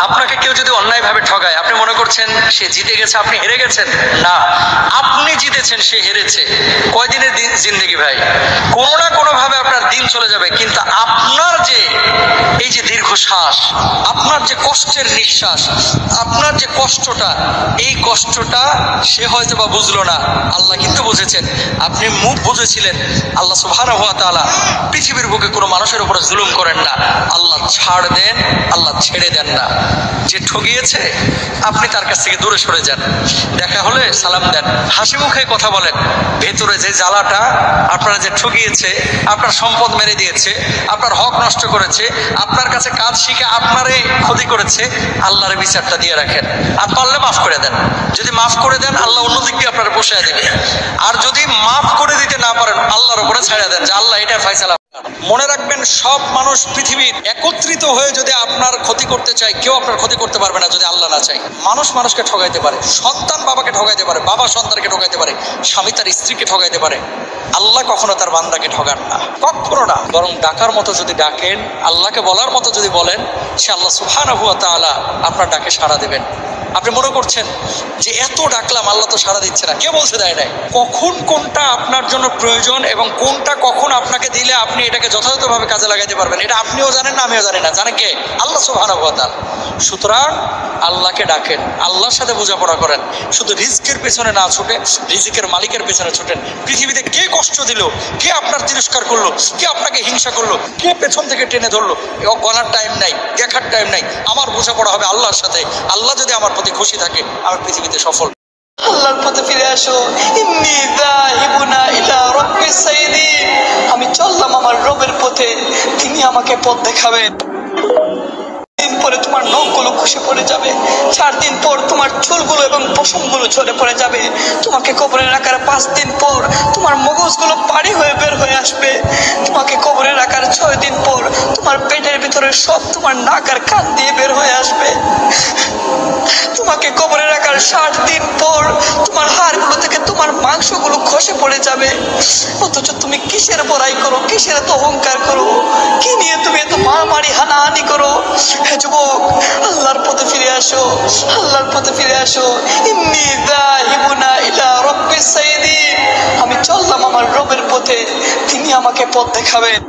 আপনাকে কেউ যদি অন্যায়ভাবে ঠগায়, আপনি মনে করছেন সে জিতে গেছে, আপনি হেরে গেছেন? না, আপনি জিতেছেন, সে হেরেছে। কয়দিনের জিন্দেগি ভাই? কোনো না কোনো ভাবে আপনার দিন চলে যাবে, কিন্তু আপনার যে এই যে দীর্ঘশ্বাস, আপনার যে কষ্টের নিঃশ্বাস, আপনার যে কষ্টটা, এই কষ্টটা সে হয়তো বা বুঝলো না, আল্লাহ কিন্তু বুঝেছেন। আপনি মুখ বুঝেছিলেন। আল্লাহ সুবহানাহু ওয়া তাআলা পৃথিবীর বুকে কোনো মানুষের উপরে জুলুম করেন না। আল্লাহ ছাড় দেন, আল্লাহ ছেড়ে দেন না। যে ঠগিয়েছে আপনি তার কাছ থেকে দূরে সরে যান, দেখা হলে সালাম দেন, হাসি মুখে কথা বলেন। ভেতরে যে জ্বালাটা, আপনারা যে ঠগিয়েছে, আপনার সম্পদ মেরে দিয়েছে, আপনার হক নষ্ট করেছে, আপনার কাছে কাজ শিখে আপনারে ক্ষতি করেছে, আল্লাহর বিচারটা দিয়ে রাখেন। আর পারলে মাফ করে দেন। যদি মাফ করে দেন, আল্লাহ অন্যদিক দিয়ে আপনারা বসায় দেবে। আর যদি মাফ করে দিতে না পারেন, আল্লাহর উপরে ছেড়ে দেন যে আল্লাহ এটা ফয়সালা। মনে রাখবেন, সব মানুষ পৃথিবীর একত্রিত হয়ে যদি আপনার ক্ষতি করতে চায়, কেউ আপনার ক্ষতি করতে পারবে না যদি আল্লাহ না চায়। মানুষ মানুষকে ঠগাইতে পারে, সন্তান বাবাকে ঠগাইতে পারে, বাবা সন্তানকে ঠগাইতে পারে, স্বামী তার স্ত্রীকে ঠগাইতে পারে। আল্লাহ কখনো তার বান্দাকে ঠগান না, কখনো না। বরং ডাকার মতো যদি ডাকেন, আল্লাহকে বলার মতো যদি বলেন, সে আল্লাহ সুবহানাহু ওয়া তাআলা আপনার ডাকে সাড়া দেবেন। আপনি মনে করছেন যে এত ডাকলাম, আল্লাহ তো সাড়া দিচ্ছে না, কে বলছে দেয় নাই? কখন কোনটা আপনার জন্য প্রয়োজন এবং কোনটা কখন আপনাকে দিলে আপনি এটাকে যথাযথভাবে কাজে লাগাইতে পারবেন, এটা আপনিও জানেন না, আমিও জানি না। জানে কে? আল্লাহ সুবহানাহু ওয়া তাআলা। সুতরাং আল্লাহকে ডাকেন, আল্লাহর সাথে বোঝাপড়া করেন। শুধু রিজকের পেছনে না ছুটে, রিজিকের মালিকের পেছনে ছুটেন। পৃথিবীতে কে কষ্ট দিল, কে আপনার তিরস্কার করলো, কে আপনাকে হিংসা করলো, কে পেছন থেকে টেনে ধরলো, গলার টাইম নাই, দেখার টাইম নাই। আমার বোঝাপড়া হবে আল্লাহর সাথে। আল্লাহ যদি আমার প্রতি খুশি থাকে, আমি পৃথিবীতে সফল। আল্লাহর পথে ফিরে আসো। ইন্নী যাহিবুনা ইলা রাব্বিস সাইয়্যিদিন। আমি চললাম আমার রবের পথে, তিনি আমাকে পথ দেখাবেন। দিন পরে তোমার নখগুলো খসে পড়ে যাবে, 4 দিন পর তোমার চুলগুলো এবং পশমগুলো ঝরে পড়ে যাবে। তোমাকে কবরে রাখার 5 দিন পর তোমার মগজগুলো পানি হয়ে বের হয়ে আসবে। তোমাকে কবরে রাখার 6 দিন পর তোমার পেটের ভিতরে সব তোমার নাক আর কান দিয়ে বের হয়ে আসবে। তোমাকে কবরে রাখার 60 দিন পর তোমার হাড়গুলো থেকে তোমার মাংসগুলো খসে পড়ে যাবে। অথচ তুমি কিসের বড়াই করো, কিসের এত অহংকার করো, কি নিয়ে তুমি এত মারামারি হানাহানি করো? হে যুবক, আল্লাহর পথে ফিরে আসো, আল্লাহর পথে ফিরে আসো। ইন্নী যাহিবুনা ইলা রাব্বিস সাইয়্যিদিন। আমি চললাম আমার রবের পথে, তিনি আমাকে পথ দেখাবেন।